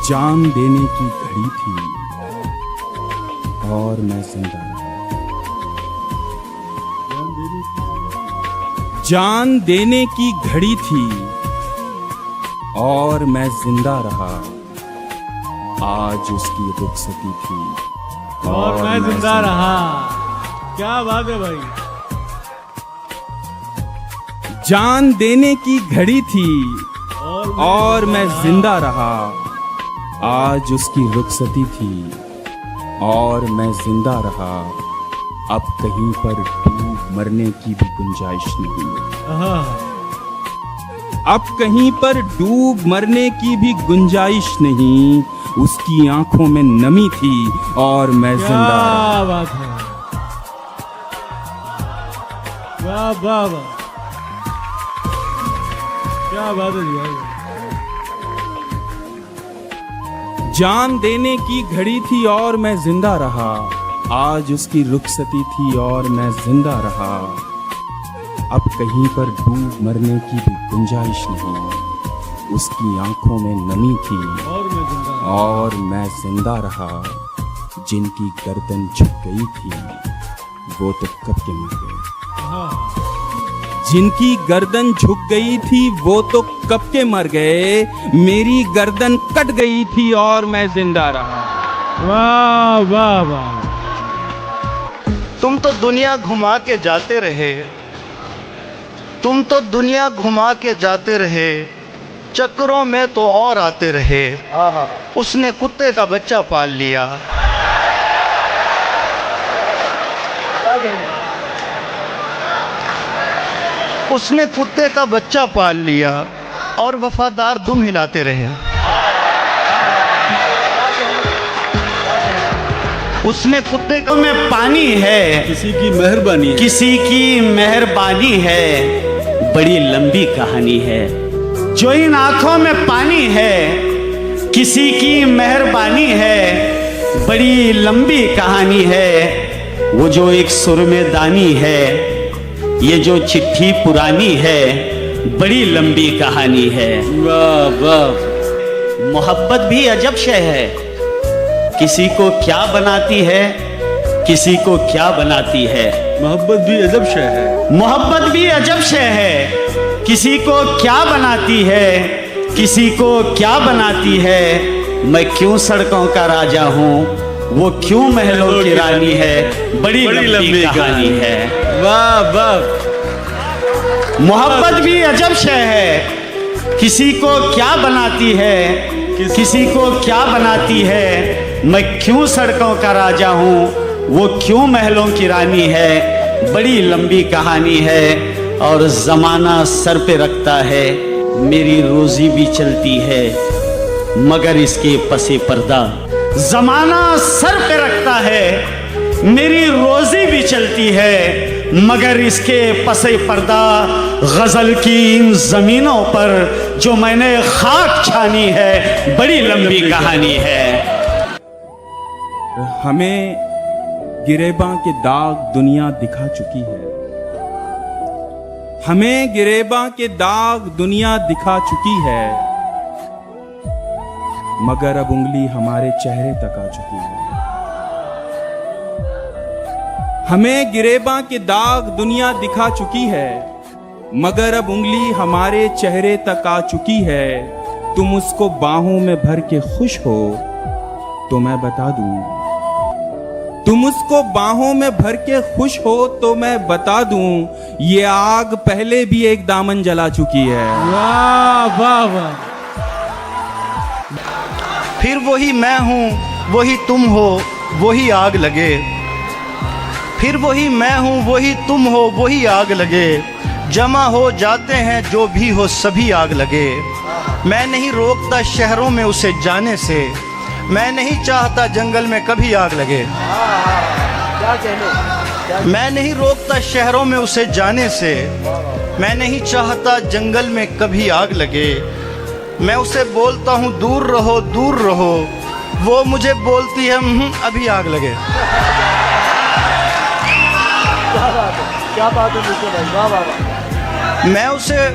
जान देने की घड़ी थी और मैं जिंदा रहा। जान देने की घड़ी थी और मैं जिंदा रहा। आज उसकी रुखसती थी और मैं जिंदा रहा। क्या बात है भाई। जान देने की घड़ी थी और मैं जिंदा रहा। आज उसकी रुखसती थी और मैं जिंदा रहा। अब कहीं पर डूब मरने की भी गुंजाइश नहीं। अब कहीं पर डूब मरने की भी गुंजाइश नहीं। उसकी आंखों में नमी थी और मैं जिंदा रहा। क्या बात है। वाह वाह वाह, क्या बात है भाई। जान देने की घड़ी थी और मैं जिंदा रहा। आज उसकी रुखसती थी और मैं जिंदा रहा। अब कहीं पर डूब मरने की भी गुंजाइश नहीं। उसकी आंखों में नमी थी और मैं जिंदा रहा। जिनकी गर्दन झुक गई थी वो तो कब के मर गए। जिनकी गर्दन झुक गई थी वो तो कब के मर गए। मेरी गर्दन कट गई थी और मैं जिंदा रहा। वाह वाह वाह। तुम तो दुनिया घुमा के जाते रहे। तुम तो दुनिया घुमा के जाते रहे। चक्रों में तो और आते रहे। उसने कुत्ते का बच्चा पाल लिया। उसने कुत्ते का बच्चा पाल लिया और वफादार दुम हिलाते रहे। उसने कुत्ते का में पानी है, किसी की मेहरबानी है। किसी की मेहरबानी है, बड़ी लंबी कहानी है। जो इन आंखों में पानी है, किसी की मेहरबानी है, बड़ी लंबी कहानी है। वो जो एक सुर में दानी है, ये जो चिट्ठी पुरानी है, बड़ी लंबी कहानी है। वाह वाह। मोहब्बत भी अजब शय है। किसी को क्या बनाती है, किसी को क्या बनाती है। मोहब्बत भी अजब शय है। मोहब्बत भी अजब शय है। किसी को क्या बनाती है, किसी को क्या बनाती है। मैं क्यों सड़कों का राजा हूँ, वो क्यों महलों की रानी है। बड़ी लंबी कहानी है। वाह वाह। मोहब्बत भी अजब शय है। किसी को क्या बनाती है, किसी को क्या बनाती है। मैं क्यों सड़कों का राजा हूँ, वो क्यों महलों की रानी है। बड़ी लंबी कहानी है और जमाना सर पे रखता है। मेरी रोजी भी चलती है मगर इसके पसे पर्दा। जमाना सर पे रखता है, मेरी रोजी भी चलती है मगर इसके पसे पर्दा। गजल की इन जमीनों पर जो मैंने खाक छानी है, बड़ी लंबी कहानी है। हमें गिरेबां के दाग दुनिया दिखा चुकी है। हमें गिरेबां के दाग दुनिया दिखा चुकी है मगर अब उंगली हमारे चेहरे तक आ चुकी है। हमें गिरेबां के दाग दुनिया दिखा चुकी है मगर अब उंगली हमारे चेहरे तक आ चुकी है। तुम उसको बाहों में भर के खुश हो तो मैं बता दूं। तुम उसको बाहों में भर के खुश हो तो मैं बता दूं। ये आग पहले भी एक दामन जला चुकी है। वाह वाह वाह। फिर वही मैं हूँ, वही तुम हो, वही आग लगे। फिर वही मैं हूँ, वही तुम हो, वही आग लगे। जमा हो जाते हैं जो भी हो, सभी आग लगे। मैं नहीं रोकता शहरों में उसे जाने से। मैं नहीं चाहता जंगल में कभी आग लगे। मैं नहीं रोकता शहरों में उसे जाने से। मैं नहीं चाहता जंगल में कभी आग लगे। मैं उसे बोलता हूँ दूर रहो, दूर रहो। वो मुझे बोलती है अभी आग लगे। क्या बात है भाई। वाह वाह वाह। मैं उसे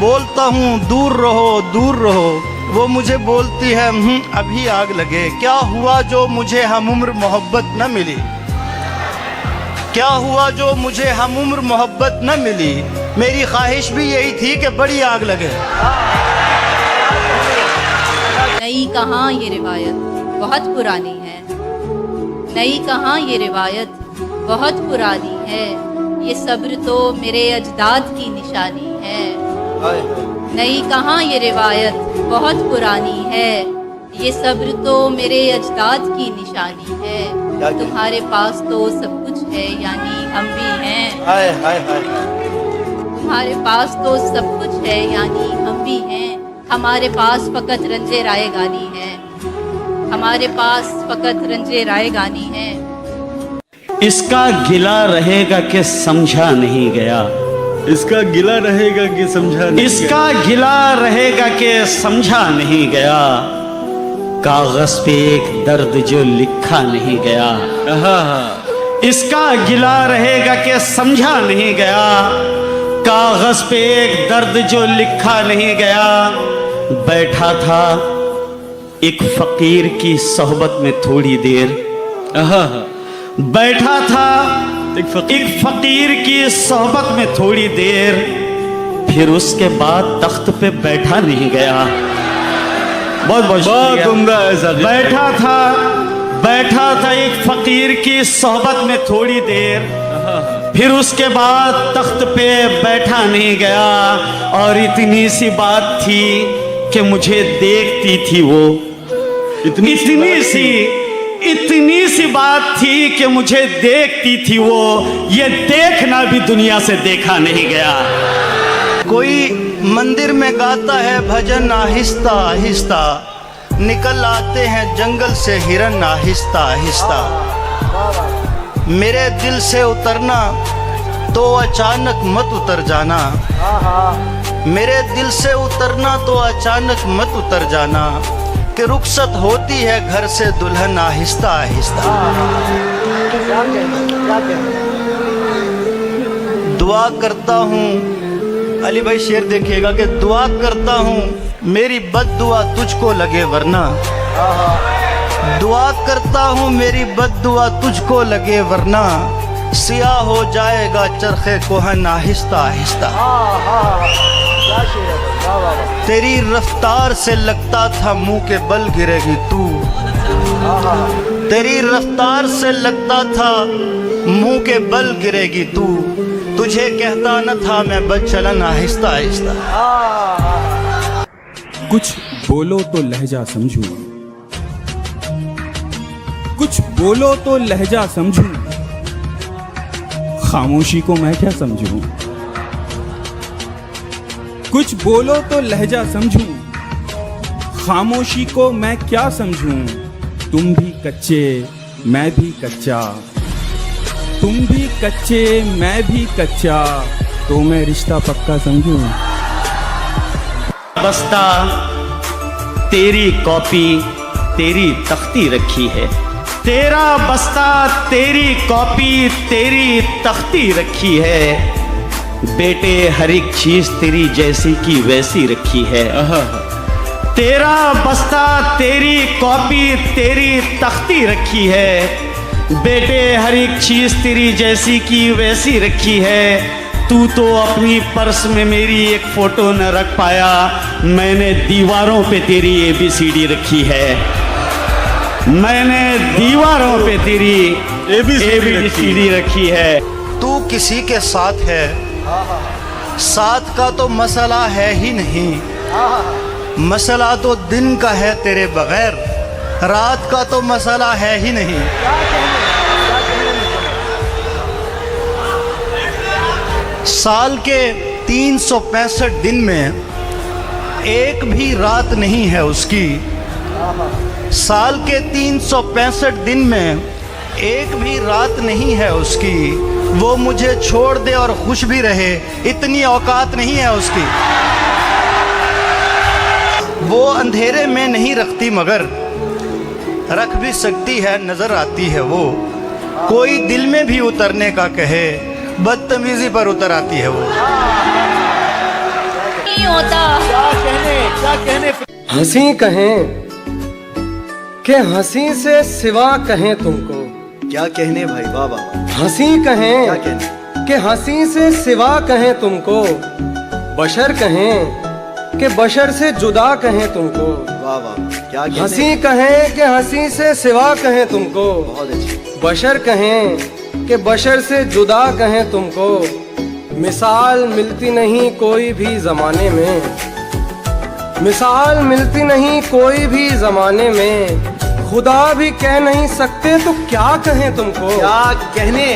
बोलता हूँ दूर रहो, दूर रहो। वो मुझे बोलती है अभी आग लगे। क्या हुआ जो मुझे हमउम्र मोहब्बत न मिली, क्या हुआ जो मुझे हमउम्र मोहब्बत न मिली। मेरी ख्वाहिश भी यही थी कि बड़ी आग लगे। नई कहाँ ये रिवायत बहुत पुरानी है, नई कहाँ ये रिवायत बहुत पुरानी है। ये सब्र तो मेरे अजदाद की निशानी है। नई कहाँ ये रिवायत बहुत पुरानी है, ये सब्र तो मेरे अजदाद की निशानी है। तुम्हारे पास तो सब कुछ है यानी हम भी हैं। तुम्हारे पास तो सब कुछ है यानी हम भी हैं। हमारे पास फकत रंजे राय गानी है, हमारे पास फकत रंजे राय गानी है। इसका गिला रहेगा कि समझा नहीं गया, इसका गिला रहेगा कि समझा नहीं इसका गिला रहेगा कि समझा नहीं गया। कागज पे एक दर्द जो लिखा नहीं गया। इसका गिला रहेगा कि समझा नहीं गया। कागज पे एक दर्द जो लिखा नहीं गया। बैठा था एक फकीर की सोहबत में थोड़ी देर। बैठा था एक फकीर की सोहबत में थोड़ी देर, फिर उसके बाद तख्त पे बैठा नहीं गया। बहुत बहुत उम्दा है। बैठा था एक फकीर की सोहबत में थोड़ी देर, फिर उसके बाद तख्त पे बैठा नहीं गया। और इतनी सी बात थी कि मुझे देखती थी वो, इतनी सी बात थी कि मुझे देखती थी वो। ये देखना भी दुनिया से देखा नहीं गया। कोई मंदिर में गाता है भजन आहिस्ता आहिस्ता, निकल आते हैं जंगल से हिरन आहिस्ता आहिस्ता। मेरे दिल से उतरना तो अचानक मत उतर जाना, मेरे दिल से उतरना तो अचानक मत उतर जाना। कि रुखसत होती है घर से दुल्हन आहिस्ता आहिस्ता। दुआ करता हूँ, अली भाई शेर देखिएगा कि दुआ करता हूँ मेरी बद्दुआ तुझको लगे वरना। दुआ करता हूँ मेरी बद्दुआ तुझको लगे वरना। सियाह हो जाएगा चरखे कोहन आहिस्ता आहिस्ता। तेरी रफ्तार से लगता था मुंह के बल गिरेगी तू, तेरी रफ्तार से लगता था मुंह के बल गिरेगी तू। तुझे कहता न था मैं बदचलन आहिस्ता आहिस्ता। कुछ बोलो तो लहजा समझूं, कुछ बोलो तो लहजा समझूं, खामोशी को मैं क्या समझूं। कुछ बोलो तो लहजा समझूं, खामोशी को मैं क्या समझूं। तुम भी कच्चे मैं भी कच्चा, तुम भी कच्चे मैं भी कच्चा, तो मैं रिश्ता पक्का समझूं। बस्ता तेरी कॉपी तेरी तख्ती रखी है, तेरा बस्ता तेरी कॉपी तेरी तख्ती रखी है। बेटे हर एक चीज तेरी जैसी की वैसी रखी है। तेरा बस्ता तेरी कॉपी तेरी तख्ती रखी है। बेटे हर एक चीज तेरी जैसी की वैसी रखी है। तू तो अपनी पर्स में मेरी एक फोटो न रख पाया, मैंने दीवारों पे तेरी ABCD रखी है। मैंने दीवारों पे तेरी ABCD रखी है। तू किसी के साथ है, साथ का तो मसला है ही नहीं। मसला तो दिन का है तेरे बगैर, रात का तो मसला है ही नहीं। साल के 365 दिन में एक भी रात नहीं है उसकी। साल के 365 दिन में एक भी रात नहीं है उसकी। वो मुझे छोड़ दे और खुश भी रहे, इतनी औकात नहीं है उसकी। वो अंधेरे में नहीं रखती मगर रख भी सकती है, नजर आती है वो। कोई दिल में भी उतरने का कहे, बदतमीजी पर उतर आती है वो। नहीं होता। क्या कहने हंसी कहें कि हंसी से सिवा कहें तुमको, क्या कहने भाई, वाह वाह। हंसी क्या कहें कहने, कि हंसी से सिवा कहें तुमको, बशर कहें कि बशर से जुदा कहें तुमको, वाह वाह। क्या कहने, हंसी कहें कि हंसी से सिवा कहें तुमको, बहुत अच्छी। बशर कहें कि बशर से जुदा कहें तुमको, मिसाल मिलती नहीं कोई भी जमाने में, मिसाल मिलती नहीं कोई भी जमाने में, खुदा भी कह नहीं सकते तो क्या कहें तुमको। क्या कहने